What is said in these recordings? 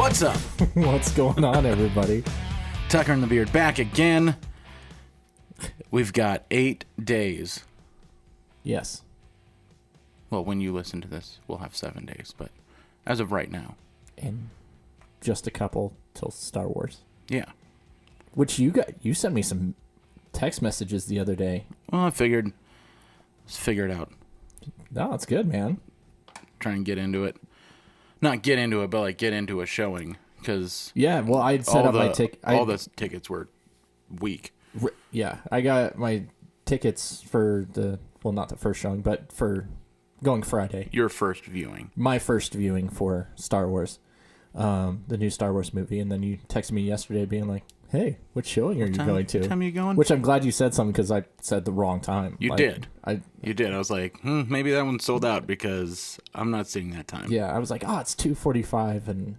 What's up? What's going on, everybody? Tucker and the Beard back again. We've got 8 days. Yes. Well, when you listen to this, we'll have 7 days, but as of right now. And just a couple till Star Wars. Yeah. Which you sent me some text messages the other day. Well, let's figure it out. No, it's good, man. Try and get into it. Not get into it, but like get into a showing. Because yeah, well, I'd set up my ticket. All the tickets were weak. Yeah, I got my tickets for not the first showing, but for going Friday. Your first viewing. My first viewing for Star Wars, the new Star Wars movie. And then you texted me yesterday being like, hey, what showing are you going to? What time are you going? Which I'm glad you said something because I said the wrong time. You did. You did. I was like, maybe that one's sold out because I'm not seeing that time. Yeah, I was like, it's 2:45, and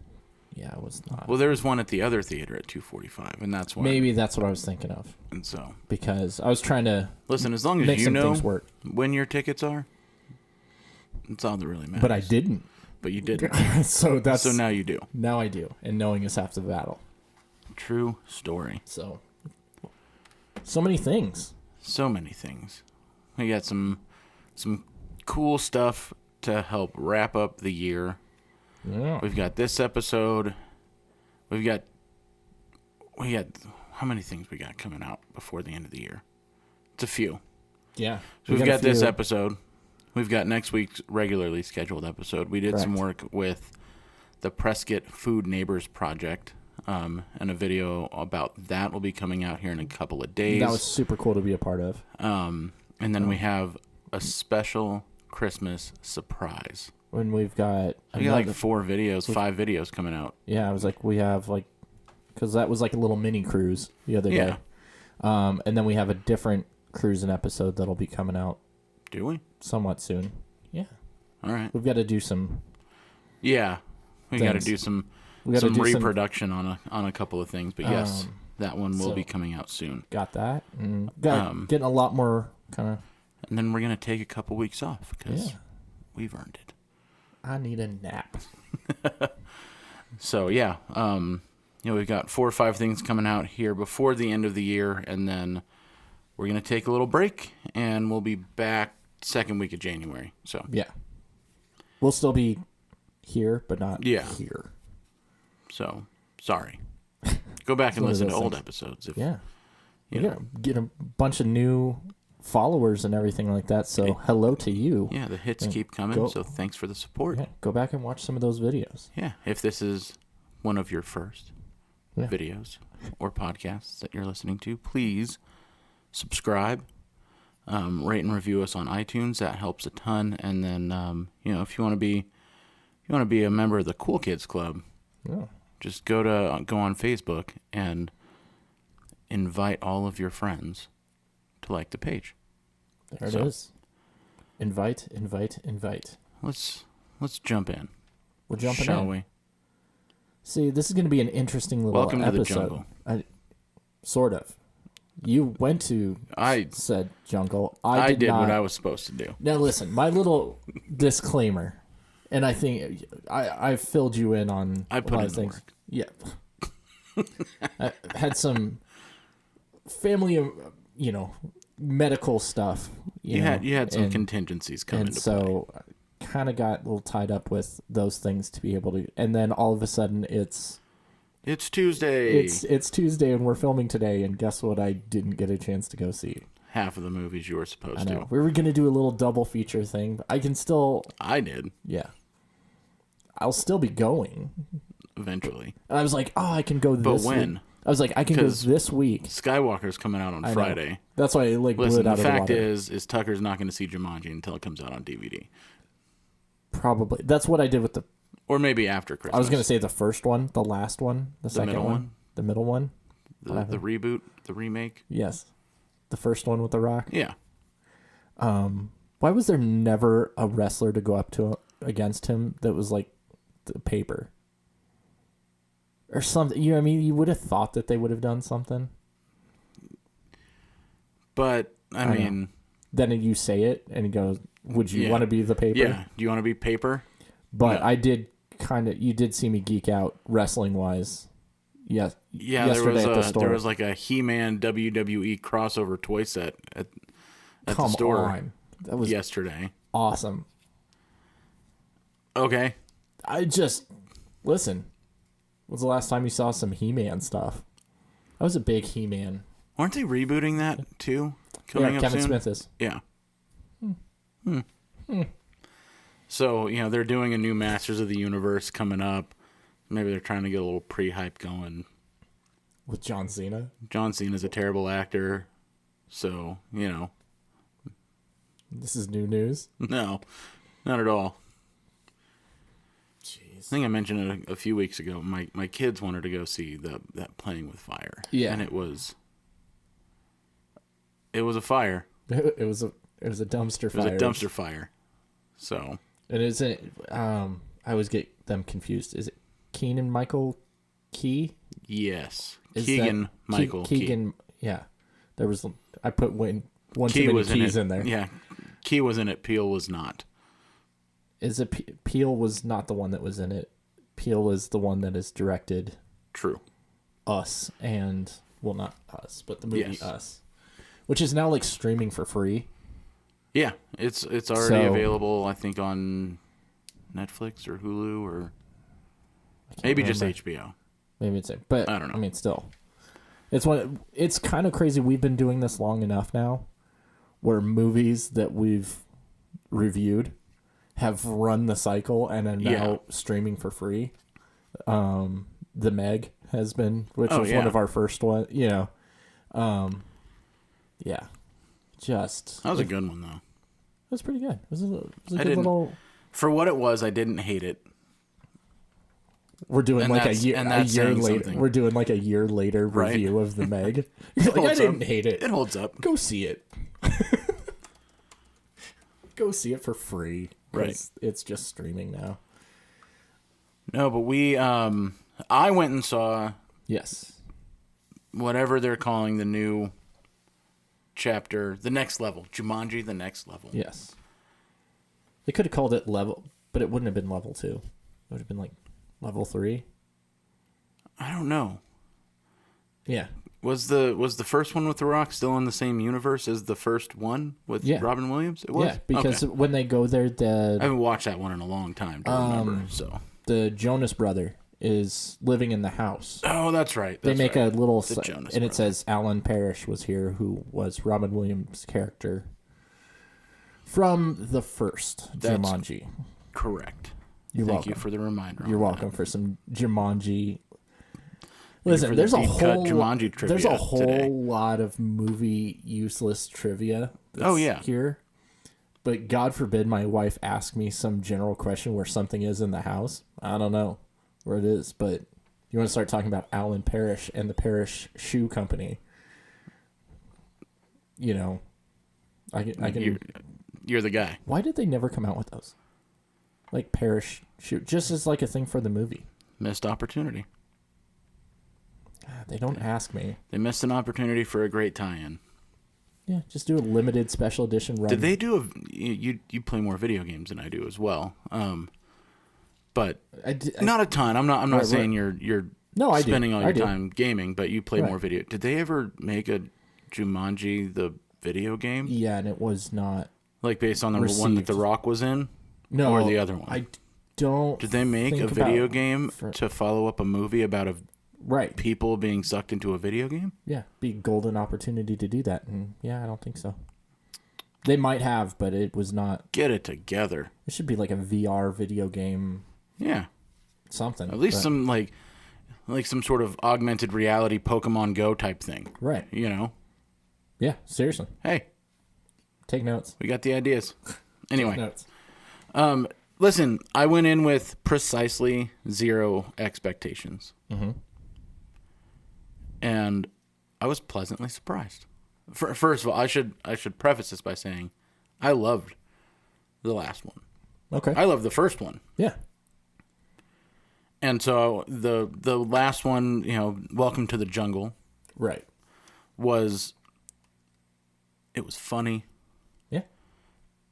yeah, it was not. Well, there was one at the other theater at 2:45, and that's why. Maybe that's what I was thinking of. And so. Because I was trying to listen, as long as make you some know things work. When your tickets are, that's all that really matters. But I didn't. But you didn't. So now you do. Now I do, and knowing is half the battle. True story. So many things. So many things. We got some cool stuff to help wrap up the year. Yeah. We've got this episode. We got how many things we got coming out before the end of the year? It's a few. Yeah. So we've got this episode. We've got next week's regularly scheduled episode. We did some work with the Prescott Food Neighbors Project. And a video about that will be coming out here in a couple of days. That was super cool to be a part of. And then we have a special Christmas surprise. When we've got... We got like 5 videos coming out. Yeah, I was like, we have like... Because that was like a little mini cruise the other day. And then we have a different cruising episode that'll be coming out. Do we? Somewhat soon. Yeah. All right. We've got to do some... Yeah. We got to do some reproduction on a couple of things. But yes, that one will be coming out soon. Got that. And getting a lot more kind of... And then we're going to take a couple weeks off because we've earned it. I need a nap. So, yeah. We've got 4 or 5 things coming out here before the end of the year. And then we're going to take a little break. And we'll be back second week of January. So yeah. We'll still be here, but not here. So, sorry. Go back and listen to old episodes. Get a bunch of new followers and everything like that. So, hello to you. Yeah, the hits keep coming, so thanks for the support. Yeah, go back and watch some of those videos. Yeah, if this is one of your first videos or podcasts that you're listening to, please subscribe, rate and review us on iTunes. That helps a ton. And then, if you want to be a member of the Cool Kids Club, just go on Facebook and invite all of your friends to like the page. There it is. Invite. Let's jump in. We're jumping in. Shall we? See, this is going to be an interesting little episode. Welcome to the jungle. Sort of. You went to said jungle. I did what I was supposed to do. Now listen, my little disclaimer, and I think I filled you in on a lot of things. Work. Yeah. I had some family, medical stuff. You had some contingencies coming into play. So I kind of got a little tied up with those things to be able to, and then all of a sudden it's Tuesday. It's Tuesday and we're filming today, and guess what? I didn't get a chance to go see. Half of the movies you were supposed to. We were going to do a little double feature thing. But I did. Yeah. I'll still be going. Eventually. And I was like, I can go this week. But when? I was like, I can go this week. Skywalker's coming out on Friday. That's why I blew it out of the water. The fact is Tucker's not going to see Jumanji until it comes out on DVD. Probably. That's what I did with or maybe after Christmas. I was going to say the first one, the last one, the second one, the middle one. The reboot, the remake. Yes. The first one with The Rock. Yeah. Why was there never a wrestler to go up against him that was like the paper? Or something. You know what I mean? You would have thought that they would have done something. But, I mean... Then you say it, and he goes, would you want to be the paper? Yeah. Do you want to be paper? But no. I did you did see me geek out wrestling wise. Yes. Yeah, there was like a He-Man WWE crossover toy set at the store. On. That was yesterday. Awesome. Okay. Listen. When's the last time you saw some He-Man stuff? I was a big He-Man. Aren't they rebooting that too? Coming up Kevin soon? Smith is. Yeah. So, they're doing a new Masters of the Universe coming up. Maybe they're trying to get a little pre-hype going. With John Cena? John Cena's a terrible actor. So, This is new news? No, not at all. Jeez. I think I mentioned it a few weeks ago. My kids wanted to go see that Playing with Fire. Yeah. And it was a fire. It was a dumpster fire. It was a dumpster fire. So. And is it? I always get them confused. Is it Keegan Michael Key? Yes, Keegan Michael Key. Keegan. Yeah, there was. I put one Key too many was keys in there. Yeah, Key was in it. Peel was not. Is it Peel was not the one that was in it? Peel is the one that is directed. True. Us and not Us, but the movie Yes. Us, which is now like streaming for free. Yeah, it's already available. I think on Netflix or Hulu or maybe just HBO. Maybe it's but I don't know. I mean, still, it's kind of crazy. We've been doing this long enough now, where movies that we've reviewed have run the cycle and are now streaming for free. The Meg has been, which was one of our first one. Yeah. Just that was a good one though. It was pretty good. It was a good little. For what it was, I didn't hate it. We're doing like a year later. Something. We're doing like a year later review of the Meg. Like, I didn't hate it. It holds up. Go see it. Go see it for free. Right. It's just streaming now. No, but I went and saw. Yes. Whatever they're calling the new chapter, the next level, Jumanji, the next level. Yes. They could have called it level, but it wouldn't have been level 2. It would have been like level 3. I don't know. Yeah. Was the first one with The Rock still in the same universe as the first one with Robin Williams? It was? Yeah, because when they go there, I haven't watched that one in a long time to remember. So the Jonas brother is living in the house. Oh, that's right. They make a little and brother. It says Alan Parrish was here, who was Robin Williams' character from the first Jumanji. Correct. Thank you for the reminder. You're welcome for some Jumanji. Listen, there's a whole lot of movie useless trivia. Here. But God forbid my wife ask me some general question where something is in the house. I don't know where it is, but you want to start talking about Alan Parrish and the Parrish Shoe Company. I can. You're the guy. Why did they never come out with those? Like Parrish Shoe, just as like a thing for the movie. Missed opportunity. They don't ask me. They missed an opportunity for a great tie-in. Yeah, just do a limited special edition run. Did they do you play more video games than I do as well. But not a ton. I'm not saying you're spending all your time gaming, but you play more video. Did they ever make a Jumanji the video game? Yeah, and it was not like based on the one that The Rock was in? No, or the other one? I don't. Did they make a video game to follow up a movie about people being sucked into a video game? Yeah, be a golden opportunity to do that. And yeah, I don't think so. They might have, but it was not. Get it together. It should be like a VR video game. Yeah. Something. At least some like some sort of augmented reality Pokemon Go type thing. Right. Yeah, seriously. Hey. Take notes. We got the ideas. Anyway. Take notes. Listen, I went in with precisely 0 expectations. Mm-hmm. And I was pleasantly surprised. First of all, I should preface this by saying I loved the last one. Okay. I loved the first one. Yeah. And so the last one, Welcome to the Jungle. Right. It was funny. Yeah.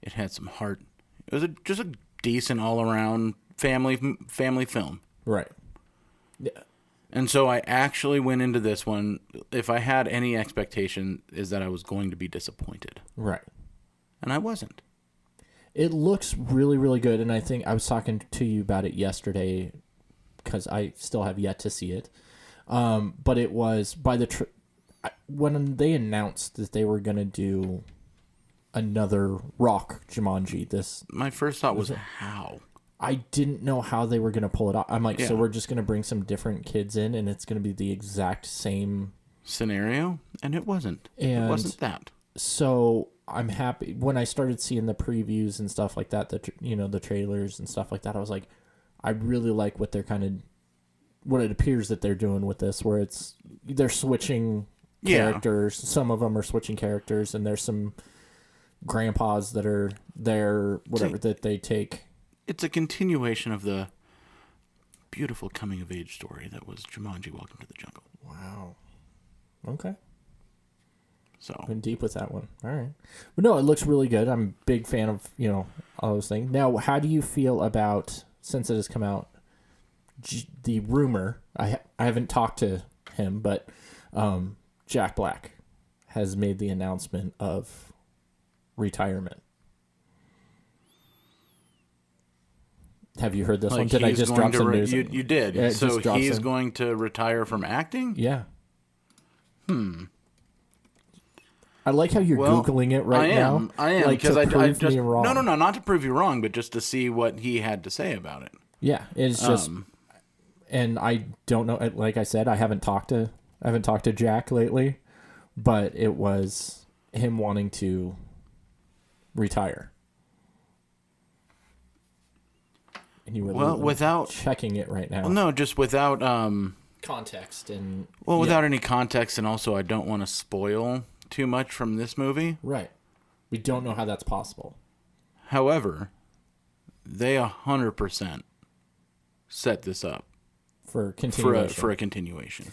It had some heart. It was just a decent all-around family film. Right. Yeah. And so I actually went into this one, if I had any expectation, is that I was going to be disappointed. Right. And I wasn't. It looks really, really good, and I think I was talking to you about it yesterday because I still have yet to see it. But it was by the when they announced that they were going to do another Rock Jumanji. My first thought was how? I didn't know how they were going to pull it off. I'm like, so Yeah. we're just going to bring some different kids in, and it's going to be the exact same Scenario, and it wasn't. And it wasn't that. So I'm happy when I started seeing the previews and stuff like that. The trailers and stuff like that. I was like, I really like what what it appears that they're doing with this, where they're switching characters. Some of them are switching characters, and there's some grandpas that are there, whatever, that they take. It's a continuation of the beautiful coming-of-age story that was Jumanji: Welcome to the Jungle. Wow. Okay. So Went deep with that one. All right. But no, it looks really good. I'm a big fan of, all those things. Now, how do you feel about, since it has come out, the rumor, I haven't talked to him, but Jack Black has made the announcement of retirement. Have you heard this one? Did I just drop some news? You did. Yeah, so he's going to retire from acting? Yeah. I like how you're Googling it right now. I am. Like, because to I prove just... me wrong. No, not to prove you wrong, but just to see what he had to say about it. Yeah, it's just... and I don't know, like I said, I haven't talked to Jack lately, but it was him wanting to retire. And you were without checking it right now. Well, no, just without context and without any context, and also I don't want to spoil too much from this movie. Right. We don't know how that's possible. However, they 100% set this up for continuation. For a continuation.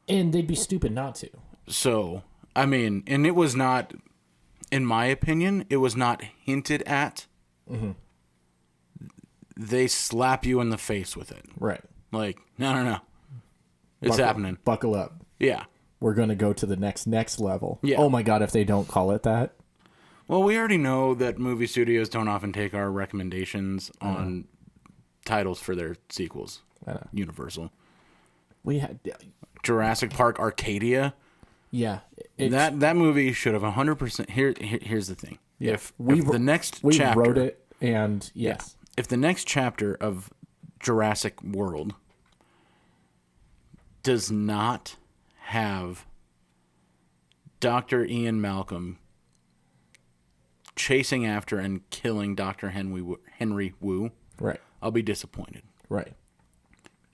And they'd be stupid not to. So, I mean, and it was not, in my opinion, it was not hinted at. Mm-hmm. They slap you in the face with it. Right. Like, no. It's happening. Buckle up. Yeah. We're going to go to the next level. Yeah. Oh my God, if they don't call it that. Well, we already know that movie studios don't often take our recommendations on titles for their sequels. Universal. We had Jurassic Park Arcadia. Yeah. That movie should have 100%. Here's the thing. Yeah. If the next we chapter... wrote it, and yes. Yeah, if the next chapter of Jurassic World does not have Dr. Ian Malcolm chasing after and killing Dr. Henry Wu, right, I'll be disappointed. Right.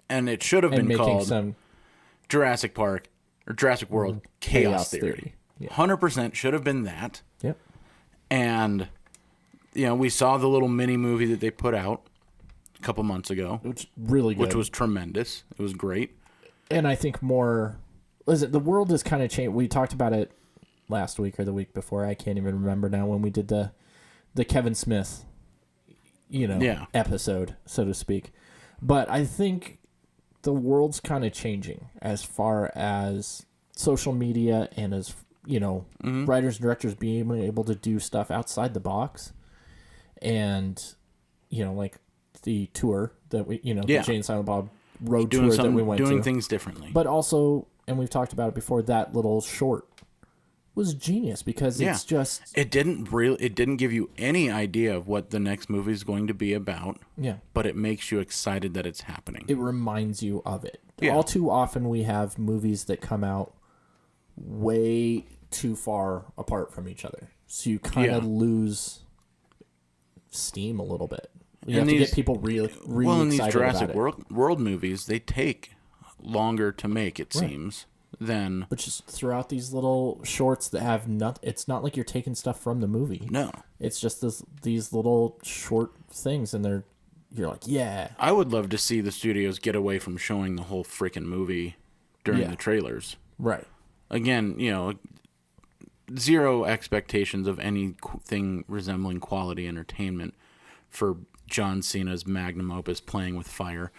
And it should have been called Jurassic Park or Jurassic World Chaos Theory. Yeah. 100% should have been that. Yep. And we saw the little mini movie that they put out a couple months ago. Which really good. Which was tremendous. It was great. And I think the world has kind of changed. We talked about it last week or the week before. I can't even remember now, when we did the Kevin Smith, episode, so to speak. But I think the world's kind of changing as far as social media and as, writers and directors being able to do stuff outside the box. And, like the tour that we, the Jay and Silent Bob road tour that we went to. Doing things differently. But also, and we've talked about it before, that little short was genius because it's just... It didn't give you any idea of what the next movie is going to be about. Yeah. But it makes you excited that it's happening. It reminds you of it. Yeah. All too often we have movies that come out way too far apart from each other. So you kind of lose steam a little bit. You have to get people really excited about it. Well, in these Jurassic World movies, they take longer to make, it seems, than... But just throughout these little shorts that have it's not like you're taking stuff from the movie. No. It's just these little short things, and you're like, yeah. I would love to see the studios get away from showing the whole freaking movie during the trailers. Right. Again, zero expectations of anything resembling quality entertainment for John Cena's magnum opus, Playing with Fire.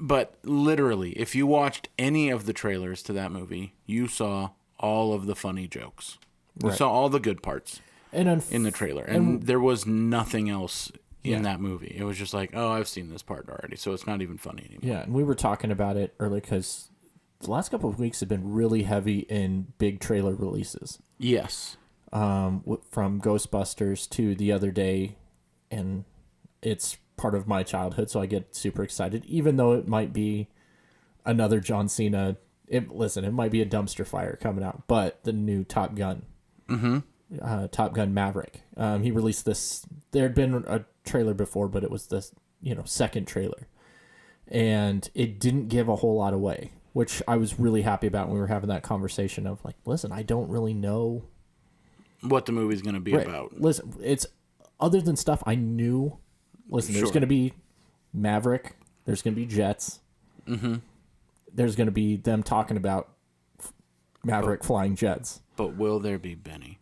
But literally, if you watched any of the trailers to that movie, you saw all of the funny jokes. You saw all the good parts in the trailer. And there was nothing else in that movie. It was just like, oh, I've seen this part already, so it's not even funny anymore. Yeah, and we were talking about it earlier because the last couple of weeks have been really heavy in big trailer releases. Yes. From Ghostbusters to the other day, and it's part of my childhood, so I get super excited, even though it might be another John Cena. It might be a dumpster fire coming out, but the new Top Gun, Top Gun Maverick, he released this. There had been a trailer before, but it was this, second trailer, and it didn't give a whole lot away, which I was really happy about when we were having that conversation of like, listen, I don't really know what the movie's going to be about. Listen, it's other than stuff I knew. Listen, there's going to be Maverick. There's going to be jets. Mm-hmm. There's going to be them talking about Maverick flying jets. But will there be Benny?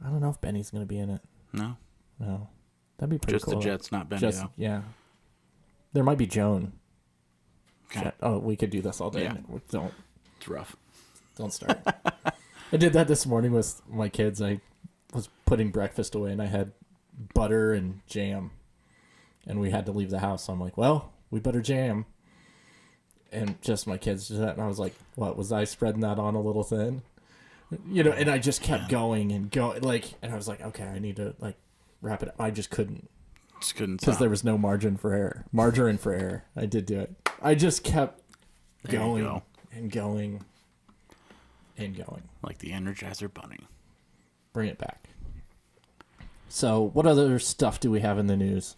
I don't know if Benny's going to be in it. No. That'd be pretty cool. Just the jets, not Benny, though. Yeah. There might be Joan. Okay. Oh, we could do this all day. Yeah. Don't. It's rough. Don't start. I did that this morning with my kids. I was putting breakfast away, and I had butter and jam, and we had to leave the house. So I'm like, well, we better jam. And just my kids did that, and I was like, what, was I spreading that on a little thin? And I just kept going and going, and I was like, okay, I need to wrap it up. I just couldn't. Because there was no margin for error. Margarine for error. I did do it. I just kept going and going and going. Like the Energizer Bunny. Bring it back. So, what other stuff do we have in the news?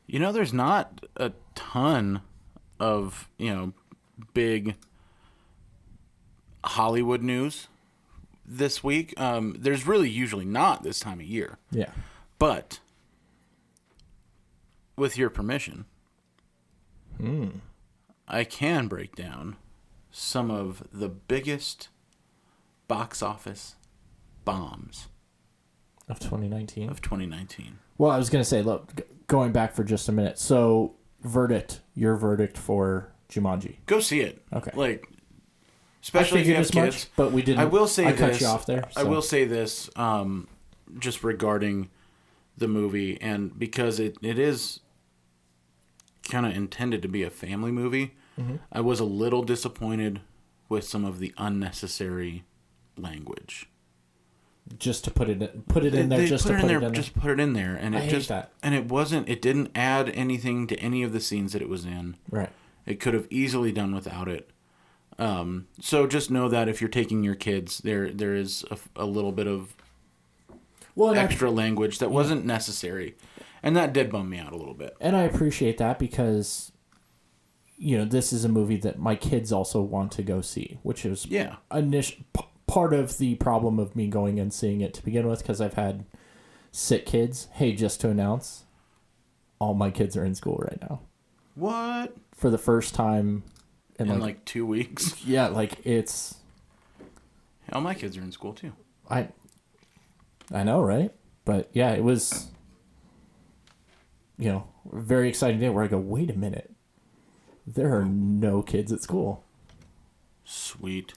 There's not a ton of, big Hollywood news this week. There's really usually not this time of year. Yeah. But with your permission, I can break down some of the biggest box office bombs of 2019. Well, I was going to say, look, going back for just a minute. So, your verdict for Jumanji. Go see it. Okay. Especially if you have kids. But we didn't. I will say I this. cut you off there. So. I will say this, just regarding the movie, and because it is kind of intended to be a family movie, I was a little disappointed with some of the unnecessary language. Just to put it in there. Just put it in there, and I hate that. And it wasn't. It didn't add anything to any of the scenes that it was in. Right. It could have easily done without it. So just know that if you're taking your kids, there is a little bit of extra language that wasn't necessary, and that did bum me out a little bit. And I appreciate that because, this is a movie that my kids also want to go see, which is part of the problem of me going and seeing it to begin with, because I've had sick kids. Hey, just to announce, all my kids are in school right now. What? For the first time in 2 weeks? Yeah, it's... All my kids are in school, too. I know, right? But, yeah, it was, a very exciting day where I go, wait a minute. There are no kids at school. Sweet.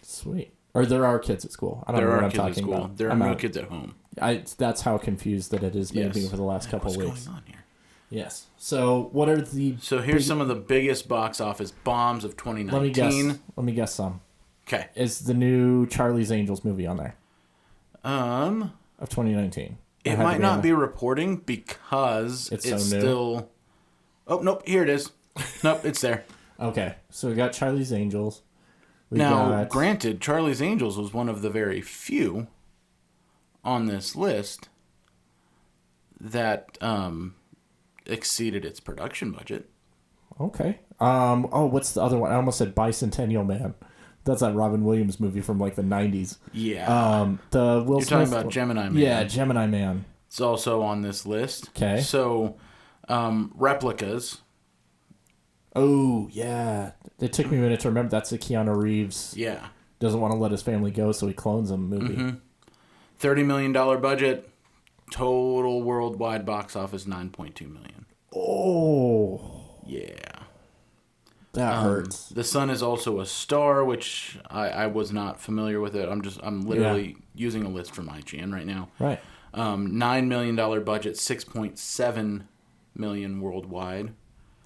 Or there are kids at school. I don't know what I'm talking about. There are no kids at home. That's how confused that it is maybe over the last couple of weeks. What's going on here? Yes. So what are the... So here's some of the biggest box office bombs of 2019. Let me guess some. Okay. Is the new Charlie's Angels movie on there? Of 2019. It might not be reporting because it's so still... Oh, nope. Here it is. Nope, it's there. Okay. So we got Charlie's Angels. Granted, Charlie's Angels was one of the very few on this list that exceeded its production budget. Okay. What's the other one? I almost said Bicentennial Man. That's that Robin Williams movie from the 90s. Yeah. The Will You're Smith talking about Gemini Man. Yeah, Gemini Man. It's also on this list. Okay. So, Replicas. Oh, yeah. It took me a minute to remember. That's a Keanu Reeves. Yeah. Doesn't want to let his family go, so he clones them movie. $30 million budget. total worldwide box office, 9.2 million. Oh. Yeah. That hurts. The Sun is also a star, which I was not familiar with it. I'm literally using a list from IGN right now. Right. $9 million budget, 6.7 million worldwide.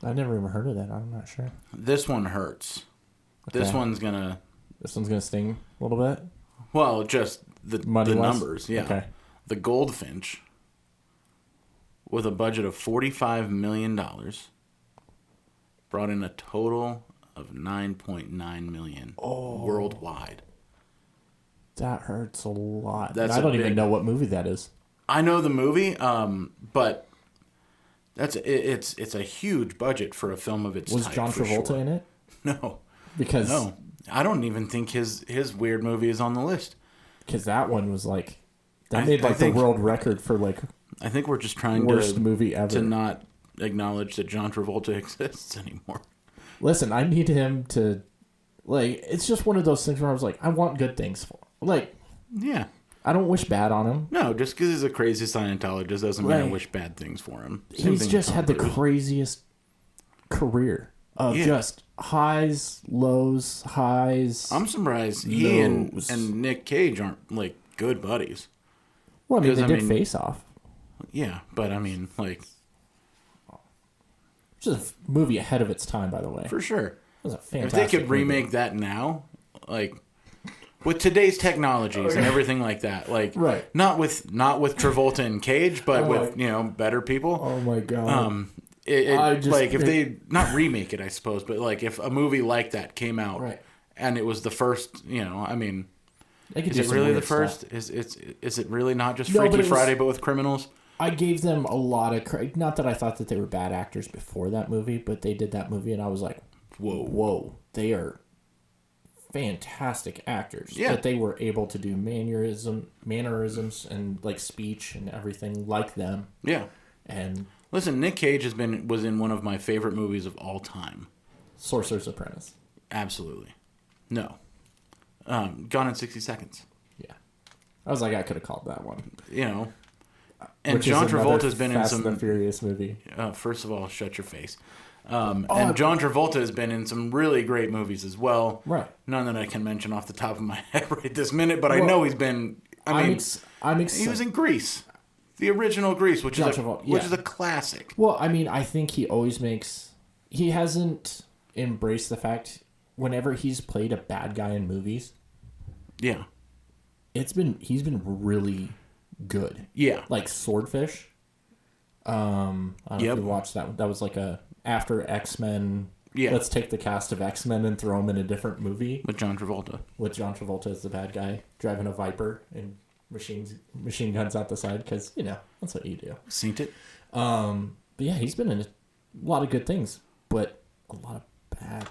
I never even heard of that. I'm not sure. This one hurts. Okay. This one's gonna sting a little bit. Well, just the numbers, yeah. Okay. The Goldfinch, with a budget of $45 million, brought in a total of $9.9 million worldwide. That hurts a lot. I don't even know what movie that is. I know the movie, but it's a huge budget for a film of its type. Was John Travolta in it? No. No. I don't even think his weird movie is on the list. Because that one was made the world record for I think we're just trying worst movie ever to not acknowledge that John Travolta exists anymore. Listen, I need him to it's just one of those things where I was like, I want good things for him. Yeah. I don't wish bad on him. No, just because he's a crazy Scientologist doesn't mean I wish bad things for him. He's just had the craziest career of just highs, lows, highs. I'm surprised he and Nick Cage aren't good buddies. Well, I mean, they did Face Off. Yeah, but I mean, just a movie ahead of its time, by the way. For sure. It was a fantastic If they could remake that now, with today's technologies and everything like that, right. not with Travolta and Cage, but with better people. Oh my god. If they not remake it, I suppose, but if a movie like that came out, right. and it was the first, I mean, is it really the first? Is it really not just Freaky Friday, but with criminals? I gave them a lot of credit. Not that I thought that they were bad actors before that movie, but they did that movie, and I was like, whoa, they are fantastic actors. Yeah. That they were able to do mannerisms and speech and everything like them. Yeah. And listen, Nick Cage was in one of my favorite movies of all time. Sorcerer's Apprentice. Absolutely. No. Gone in 60 Seconds. Yeah. I was like, I could have called that one. And John Travolta's been in some Fast and Furious movie. First of all, shut your face. And John Travolta has been in some really great movies as well. Right. None that I can mention off the top of my head right this minute, but I know he's been. I'm excited. He was in Grease, the original Grease, which is a classic. Well, I mean, I think he always makes. He hasn't embraced the fact whenever he's played a bad guy in movies. Yeah. He's been really good. Yeah. Like Swordfish. I don't know if you watched that one. That was after X-Men. Yeah. Let's take the cast of X-Men and throw them in a different movie. With John Travolta. With John Travolta as the bad guy, driving a Viper and machine guns out the side, because, that's what you do. Seen it. But yeah, he's been in a lot of good things, but a lot of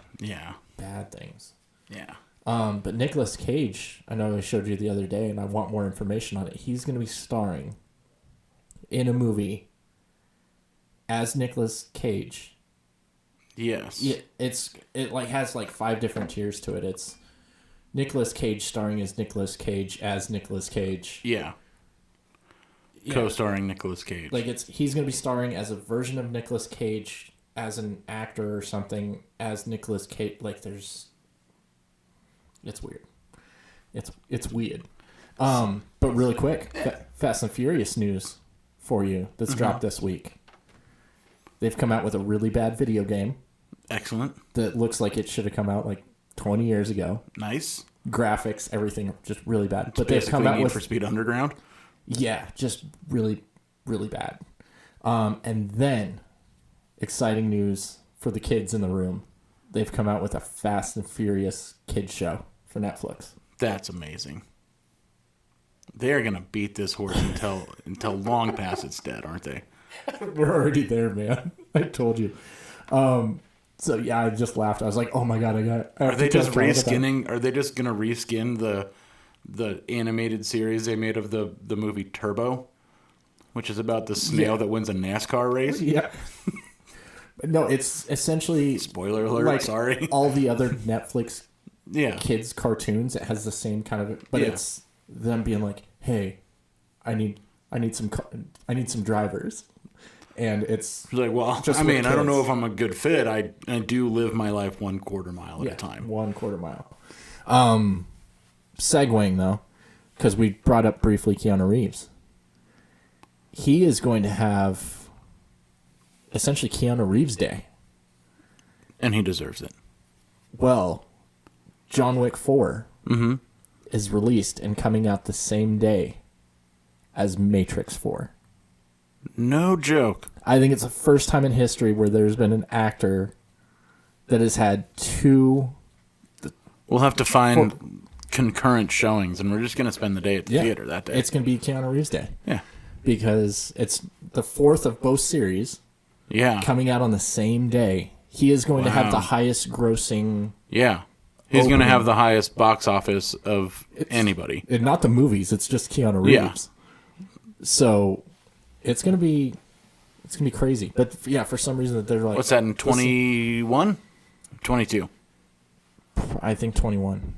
bad things. Yeah. But Nicolas Cage, I know I showed you the other day, and I want more information on it. He's going to be starring in a movie as Nicolas Cage. Yes. Yeah, it has 5 different tiers to it. It's Nicolas Cage starring as Nicolas Cage as Nicolas Cage. Yeah. Co-starring Nicolas Cage. He's going to be starring as a version of Nicolas Cage as an actor or something as Nicolas Cage. It's weird. It's weird. But really quick, Fast and Furious news for you that's dropped this week. They've come out with a really bad video game. Excellent. That looks like it should have come out 20 years ago. Nice. Graphics, everything, just really bad. But they've come out with for Speed Underground. Yeah, just really, really bad. And then, exciting news for the kids in the room. They've come out with a Fast and Furious kids show for Netflix. That's amazing. They're gonna beat this horse until long past it's dead, aren't they? We're already there, man. I told you. So yeah, I just laughed. I was like, "Oh my god, Are they just reskinning? Are they just gonna reskin the animated series they made of the movie Turbo, which is about the snail that wins a NASCAR race? Yeah. No, it's essentially spoiler alert. Sorry, all the other Netflix kids cartoons. It has the same kind of, but it's them being like, "Hey, I need I need some drivers. And it's like, well, just I mean, with I don't know kids. if I'm a good fit. I do live my life 1/4 mile at a time. 1/4 mile. Segueing though, because we brought up briefly Keanu Reeves. He is going to have essentially Keanu Reeves Day. And he deserves it. Well, John Wick 4 is released and coming out the same day as Matrix 4. No joke. I think it's the first time in history where there's been an actor that has had two. We'll have to find concurrent showings, and we're just going to spend the day at the theater that day. It's going to be Keanu Reeves Day. Yeah. Because it's the fourth of both series coming out on the same day. He is going to have the highest grossing. Yeah. He's going to have the highest box office of anybody. Not the movies, it's just Keanu Reeves. Yeah. So it's going to be crazy. But yeah, for some reason that they're like, what's that, in 21? 22. I think 21.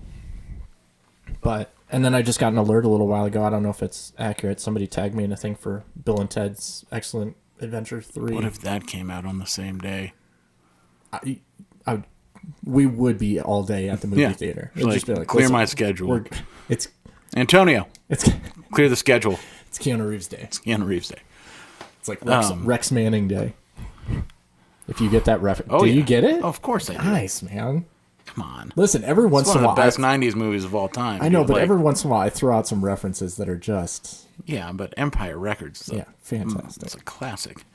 But and then I just got an alert a little while ago. I don't know if it's accurate. Somebody tagged me in a thing for Bill and Ted's Excellent Adventure 3. What if that came out on the same day? We would be all day at the movie theater. It'd just be like, clear my schedule. It's Antonio. Clear the schedule. It's Keanu Reeves Day. It's Keanu Reeves Day. It's like Rex Manning Day. If you get that reference. Oh, you get it? Oh, of course I do. Nice, man. Come on. Listen, every once in a while. It's one of the best 90s movies of all time. I know, but every once in a while I throw out some references that are just... Yeah, but Empire Records is fantastic. It's a classic.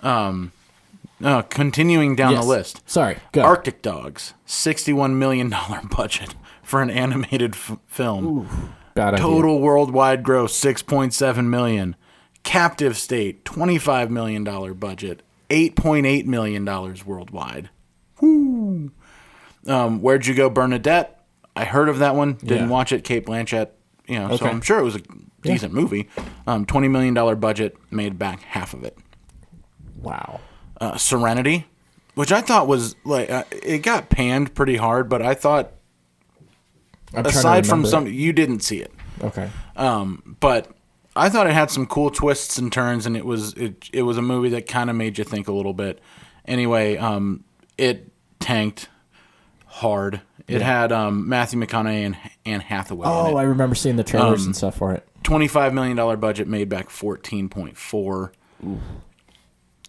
Yeah. Continuing down the list. Sorry, go. Arctic Dogs, $61 million budget for an animated film. Ooh, bad idea. Total worldwide gross, $6.7 million. Captive State, $25 million budget, $8.8 million worldwide. Woo! Where'd You Go, Bernadette? I heard of that one. Didn't watch it. Kate Blanchett. So I'm sure it was a decent movie. $20 million budget, made back half of it. Wow. Serenity, which I thought was like it got panned pretty hard, but I thought aside from you didn't see it. Okay. But I thought it had some cool twists and turns, and it was a movie that kind of made you think a little bit. Anyway, it tanked hard. It had Matthew McConaughey and Anne Hathaway in it. I remember seeing the trailers and stuff for it. $25 million budget, made back 14.4.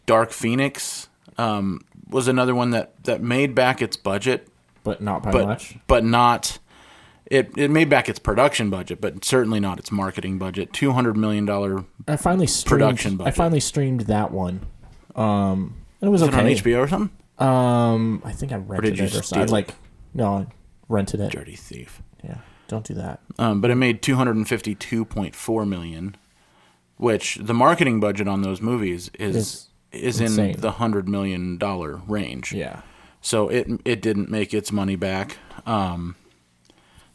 Dark Phoenix was another one that made back its budget. But not by much? But not... It made back its production budget, but certainly not its marketing budget. $200 million production budget. I finally streamed that one. And it was okay. On HBO or something? I think I rented it or something. No, I rented it. Dirty thief. Yeah, don't do that. But it made $252.4 million, which the marketing budget on those movies is in the $100 million range. Yeah. So it didn't make its money back.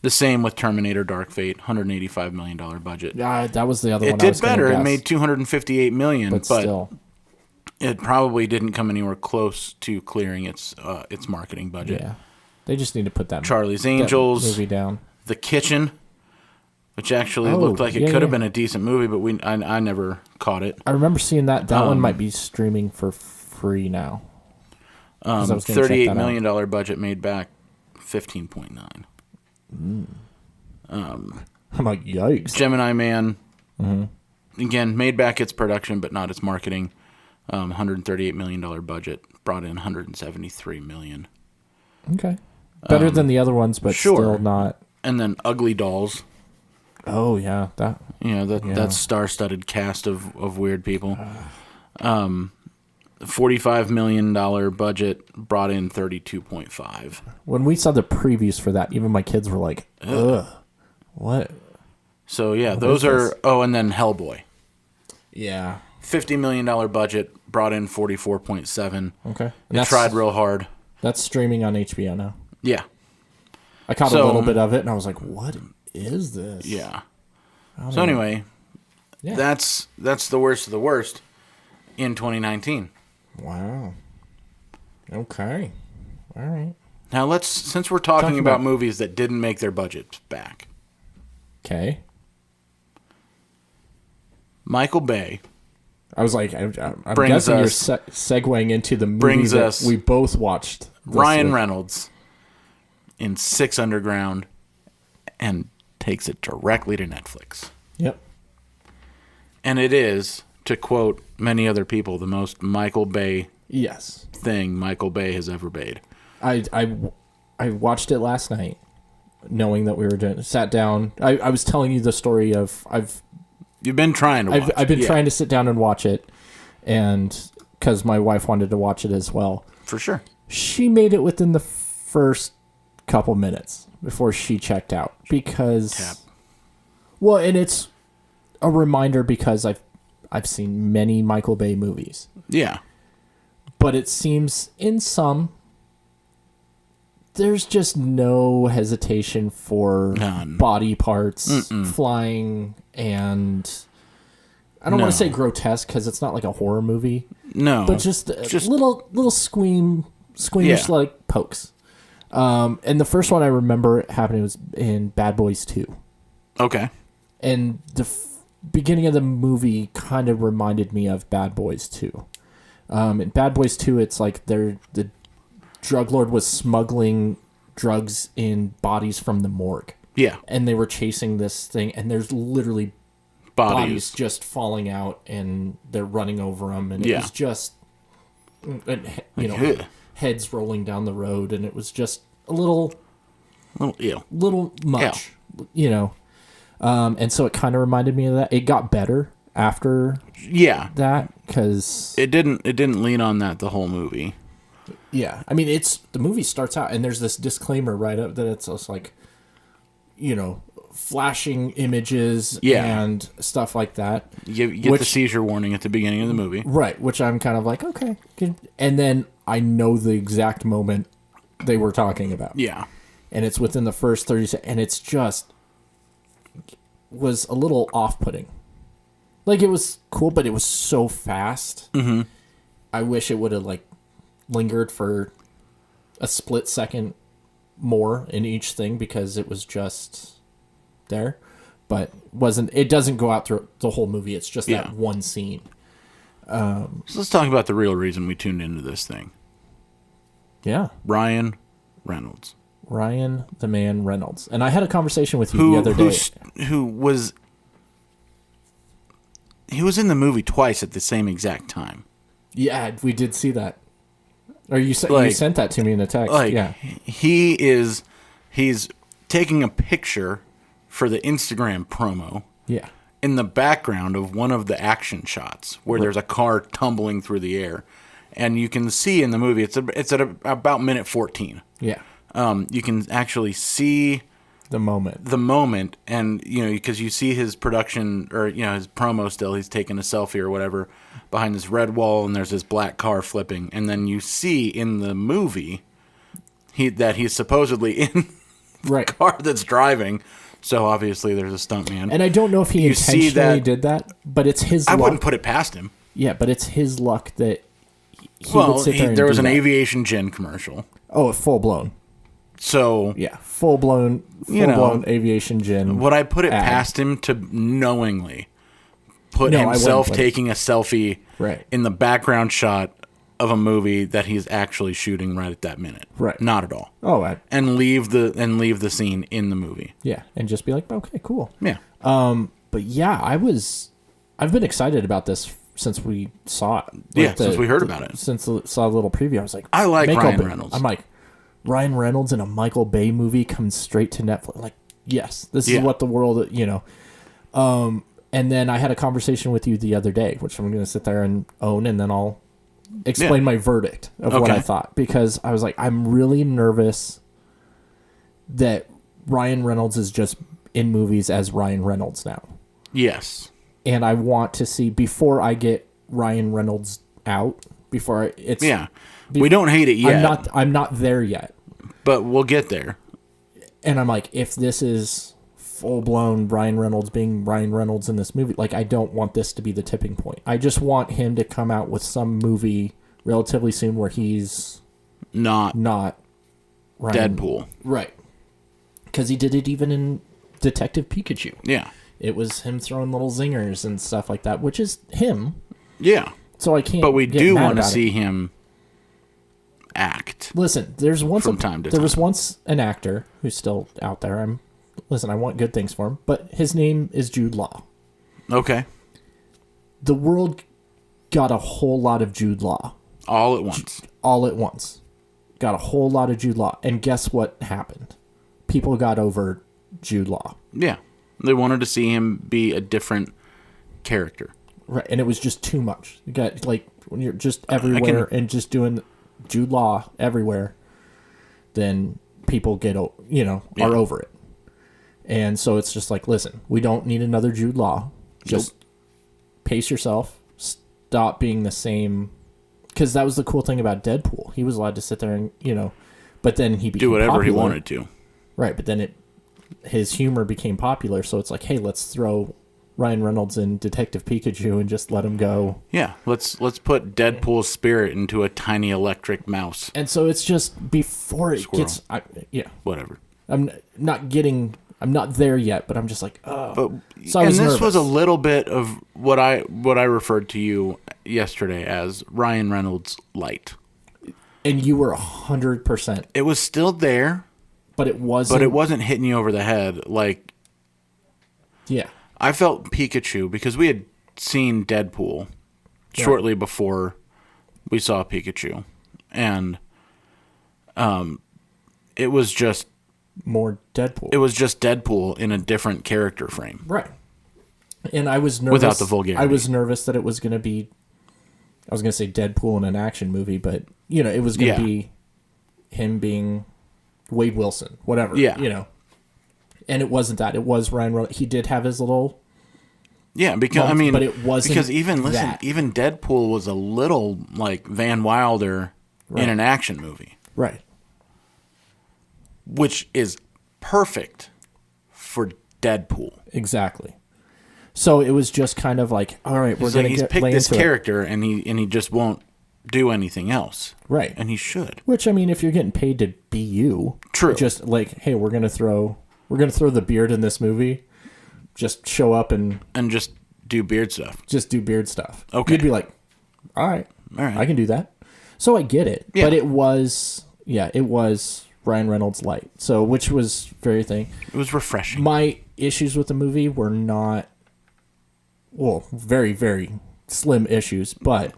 The same with Terminator Dark Fate, $185 million budget. Yeah, that was the other one. It did better. It made $258 million, but still, it probably didn't come anywhere close to clearing its marketing budget. Yeah, they just need to put that Charlie's Angels movie down. The Kitchen, which actually looked like it could have been a decent movie, but I never caught it. I remember seeing that. That one might be streaming for free now. $38 million budget, made back 15.9. I'm like, yikes. Gemini Man, again, made back its production, but not its marketing. $138 million budget, brought in $173 million. Okay. Better than the other ones, but still not. And then Ugly Dolls. Oh, yeah. That star-studded cast of weird people. $45 million budget, brought in 32.5. When we saw the previews for that, even my kids were like, ugh, what? So, yeah, those are... Oh, and then Hellboy. Yeah. $50 million budget, brought in 44.7. Okay. It tried real hard. That's streaming on HBO now. Yeah. I caught a little bit of it, and I was like, what is this? Yeah. So, anyway, that's the worst of the worst in 2019. Wow. Okay. All right. Now since we're talking about movies that didn't make their budgets back. Okay. Michael Bay. I was like, I'm Brings guessing you're us- segueing into the movie brings that us we both watched. this Ryan week. Reynolds in 6 Underground and takes it directly to Netflix. Yep. And it is, to quote many other people, the most Michael Bay Yes. thing Michael Bay has ever made. I watched it last night, knowing that we were doing. Sat down. I was telling you the story of You've been trying to watch I've been it. trying to sit down and watch it, and because my wife wanted to watch it as well. For sure. She made it within the first couple minutes before she checked out because, Tap. well, and it's a reminder because I've seen many Michael Bay movies, Yeah. but it seems in some there's just no hesitation for None. body parts flying, and I don't want to say grotesque because it's not like a horror movie. No. But just little squeamish Yeah. like pokes. And the first one I remember happening was in Bad Boys 2. Okay. And the beginning of the movie kind of reminded me of Bad Boys 2. In Bad Boys 2, it's like the drug lord was smuggling drugs in bodies from the morgue. Yeah. And they were chasing this thing, and there's literally bodies just falling out, and they're running over them, and it was just, heads rolling down the road, and it was just a little much, and so it kind of reminded me of that. It got better after that because it didn't lean on that the whole movie. Yeah, I mean, the movie starts out and there's this disclaimer right up that it's just like, flashing images and stuff like that. You get the seizure warning at the beginning of the movie. Right, which I'm kind of like, okay. And then I know the exact moment they were talking about. Yeah. And it's within the first 30 seconds, and it's just was a little off-putting. Like, it was cool, but it was so fast. Mm-hmm. I wish it would have, lingered for a split second more in each thing because it was just there, but it doesn't go out through the whole movie. It's just that one scene. So let's talk about the real reason we tuned into this thing. Yeah. Ryan Reynolds. Ryan the Man Reynolds. And I had a conversation with you the other day. He was in the movie twice at the same exact time. Yeah, we did see that. Or you sent that to me in a text. Yeah. He's taking a picture for the Instagram promo. Yeah. In the background of one of the action shots where there's a car tumbling through the air, and you can see in the movie it's at about minute 14. Yeah. You can actually see the moment, and because you see his production or his promo still, he's taking a selfie or whatever behind this red wall, and there's this black car flipping, and then you see in the movie that he's supposedly in the car that's driving. So obviously there's a stuntman. And I don't know if he intentionally did that, but it's his luck. I wouldn't put it past him. Yeah, but it's his luck that he would sit there and there was do an that. aviation gin commercial. Oh, full blown. So yeah, full blown aviation gin. Would I put it past him to knowingly put himself taking a selfie in the background shot of a movie that he's actually shooting right at that minute? Right. Not at all. Oh, and leave the scene in the movie. Yeah, and just be like, okay, cool. Yeah. But yeah, I've been excited about this since we saw it. Since we heard about it. Since saw a little preview, I was like, I like Ryan Reynolds. I'm like, Ryan Reynolds in a Michael Bay movie comes straight to Netflix. Like, yes, this is what the world, And then I had a conversation with you the other day, which I'm going to sit there and own, and then I'll explain my verdict of what I thought. Because I was like, I'm really nervous that Ryan Reynolds is just in movies as Ryan Reynolds now. Yes. And I want to see, before I get Ryan Reynolds out, we don't hate it yet. I'm not there yet. But we'll get there. And I'm like, if this is full-blown Ryan Reynolds being Ryan Reynolds in this movie, I don't want this to be the tipping point. I just want him to come out with some movie relatively soon where he's not Ryan. Deadpool. Right. Because he did it even in Detective Pikachu. Yeah. It was him throwing little zingers and stuff like that, which is him. Yeah. So I can't. But we get do mad want to about see it. him act. Listen, there's once from time to there time. was once an actor who's still out there. I want good things for him, but his name is Jude Law. Okay. The world got a whole lot of Jude Law. All at once. All at once. Got a whole lot of Jude Law. And guess what happened? People got over Jude Law. Yeah. They wanted to see him be a different character. Right. And it was just too much. You got, like, when you're just everywhere and just doing Jude Law everywhere, then people get, are over it. And so it's just like, listen, we don't need another Jude Law. Just pace yourself. Stop being the same. Because that was the cool thing about Deadpool. He was allowed to sit there and, but then he became do whatever popular. he wanted to. Right, but then his humor became popular, so it's like, hey, let's throw Ryan Reynolds in Detective Pikachu and just let him go. Yeah, let's put Deadpool's spirit into a tiny electric mouse. And so it's just before it Squirrel. gets, Whatever. I'm not there yet, but I'm just like, oh. But, so I was and this nervous. was a little bit of what I referred to you yesterday as Ryan Reynolds light. And you were 100%. It was still there, But it wasn't. but it wasn't hitting you over the head like. Yeah. I felt Pikachu because we had seen Deadpool shortly before we saw Pikachu, and it was just more Deadpool. It was just Deadpool in a different character frame. Right. And I was nervous. Without the vulgarity. I was nervous that it was going to be, I was going to say Deadpool in an action movie, but, it was going to be him being Wade Wilson, whatever. Yeah. And it wasn't that. It was Ryan Reynolds. He did have his little... Yeah, because, but it wasn't because even Deadpool was a little like Van Wilder in an action movie. Right. Which is perfect for Deadpool. Exactly. So it was just kind of like, all right, we're going to he's get picked this into character and he just won't do anything else. Right. And he should. Which, I mean, if you're getting paid to be you, True. Just like, hey, we're gonna throw the beard in this movie. Just show up and just do beard stuff. Just do beard stuff. Okay. You'd be like, all right, I can do that. So I get it. Yeah. But it was Ryan Reynolds light. So, which was very thing. It was refreshing. My issues with the movie were not, very, very slim issues, but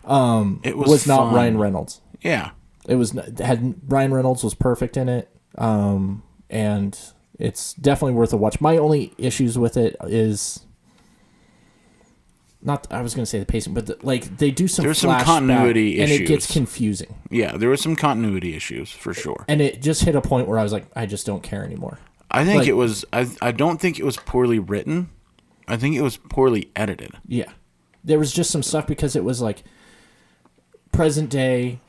it was not fun. Ryan Reynolds. Yeah. It was Ryan Reynolds was perfect in it, and it's definitely worth a watch. My only issues with it is not. I was going to say the pacing, but they do some. There's some continuity issues, and it gets confusing. Yeah, there was some continuity issues for sure, and it just hit a point where I was like, I just don't care anymore. I think it was. I don't think it was poorly written. I think it was poorly edited. Yeah, there was just some stuff because it was like present day.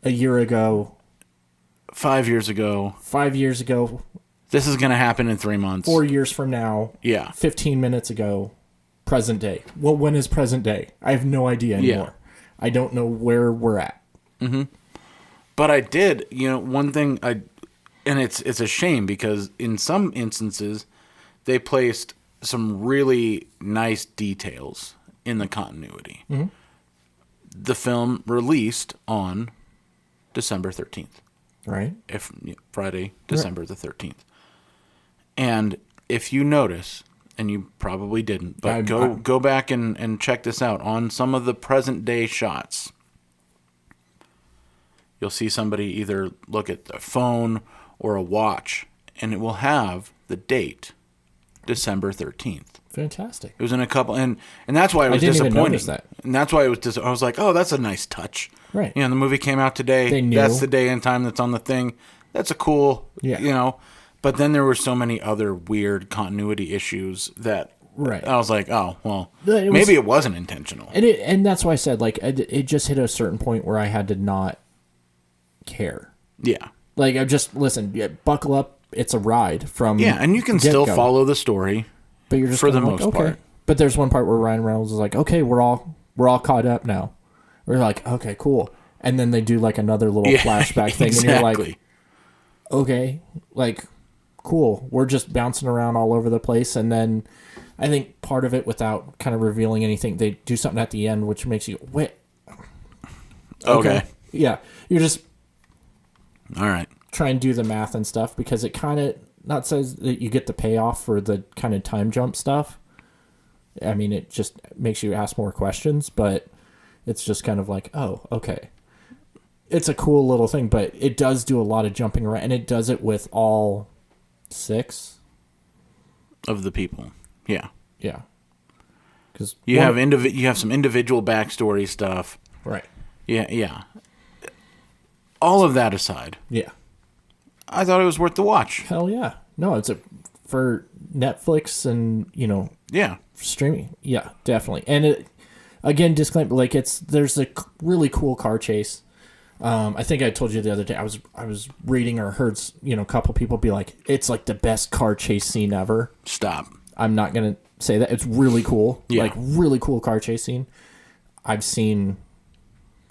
A year ago. 5 years ago. 5 years ago. This is going to happen in 3 months. 4 years from now. Yeah. 15 minutes ago. Present day. Well, when is present day? I have no idea anymore. Yeah. I don't know where we're at. Mm-hmm. But I did, one thing and it's a shame because in some instances they placed some really nice details in the continuity. Mm-hmm. The film released on December 13th. Right. Friday, December the 13th. And if you notice, and you probably didn't, but go back and check this out. On some of the present day shots, you'll see somebody either look at the phone or a watch, and it will have the date, December 13th. Fantastic. It was in a couple, and that's why it was disappointing. Even notice that. And that's why it was. I was like, oh, that's a nice touch. Right. The movie came out today. They knew. That's the day and time that's on the thing. That's a cool. Yeah. But then there were so many other weird continuity issues that. Right. I was like, oh well, maybe it wasn't intentional. And that's why I said it just hit a certain point where I had to not care. Yeah. Like I just buckle up. It's a ride from. Yeah, and you can still follow the story. But you're just for the most part. But there's one part where Ryan Reynolds is like, okay, we're all caught up now. We're like, okay, cool. And then they do like another little flashback thing, exactly. and you're like, okay, like, cool. We're just bouncing around all over the place. And then I think part of it, without kind of revealing anything, they do something at the end which makes you, wait. Okay. Yeah. You're just All right. try and do the math and stuff, because it kind of not says that you get the payoff for the kind of time jump stuff. I mean, it just makes you ask more questions, but it's just kind of like, oh, okay. It's a cool little thing, but it does do a lot of jumping around, and it does it with all 6 of the people. Yeah. Yeah. Because you have some individual backstory stuff. Right. Yeah. All of that aside. Yeah. I thought it was worth the watch. Hell yeah. No, it's for Netflix and, Yeah. streaming. Yeah, definitely. And it, again, disclaimer, like there's a really cool car chase. I think I told you the other day, I was reading or heard, a couple people be like, it's like the best car chase scene ever. Stop. I'm not going to say that. It's really cool. Yeah. Like really cool car chase scene. I've seen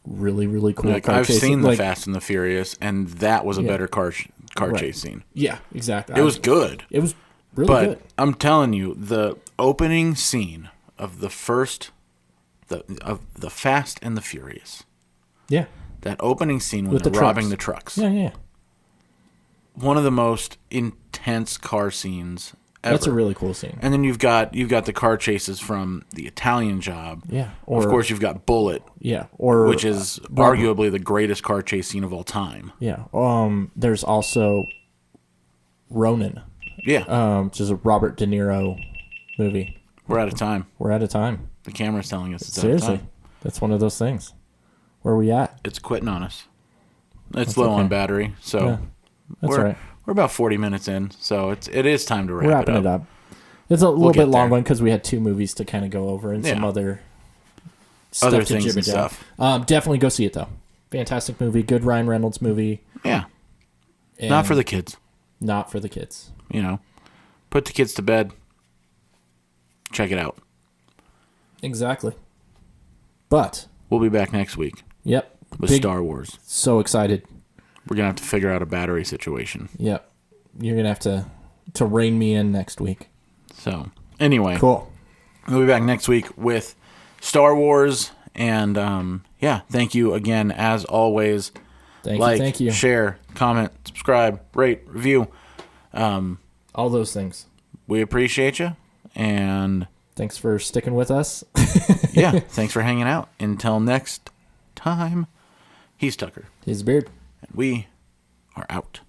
really, really cool car I've chase seen scene. the Fast and the Furious, and that was a better car chase scene. Yeah, exactly. It was good. It was really but good. I'm telling you, the opening scene of the Fast and the Furious. Yeah. That opening scene when With they're the robbing trucks. the trucks. Yeah. One of the most intense car scenes ever. That's a really cool scene. And then you've got the car chases from the Italian Job. Yeah. Of course, you've got Bullet. Yeah. Or which is arguably the greatest car chase scene of all time. Yeah. There's also Ronin. Yeah. Which is a Robert De Niro movie. We're out of time. We're out of time. The camera's telling us it's Seriously. out of time. That's one of those things. Where are we at? It's quitting on us. It's low on battery, so Yeah. That's all right. We're about 40 minutes in, so it is time to We're wrapping it up. It's a little bit long there. one because we had 2 movies to kind of go over and some other stuff to things jib and it down. stuff. Definitely go see it though. Fantastic movie. Good Ryan Reynolds movie. Yeah. And Not for the kids. Not for the kids. Put the kids to bed. Check it out. Exactly. But We'll be back next week yep. with Star Wars. So excited. We're going to have to figure out a battery situation. Yep. You're gonna have to rein me in next week. So, anyway. Cool. We'll be back next week with Star Wars. And, thank you again, as always. Thank you. Share, comment, subscribe, rate, review. All those things. We appreciate you. And, Thanks for sticking with us. thanks for hanging out. Until next time, he's Tucker. His beard. And we are out.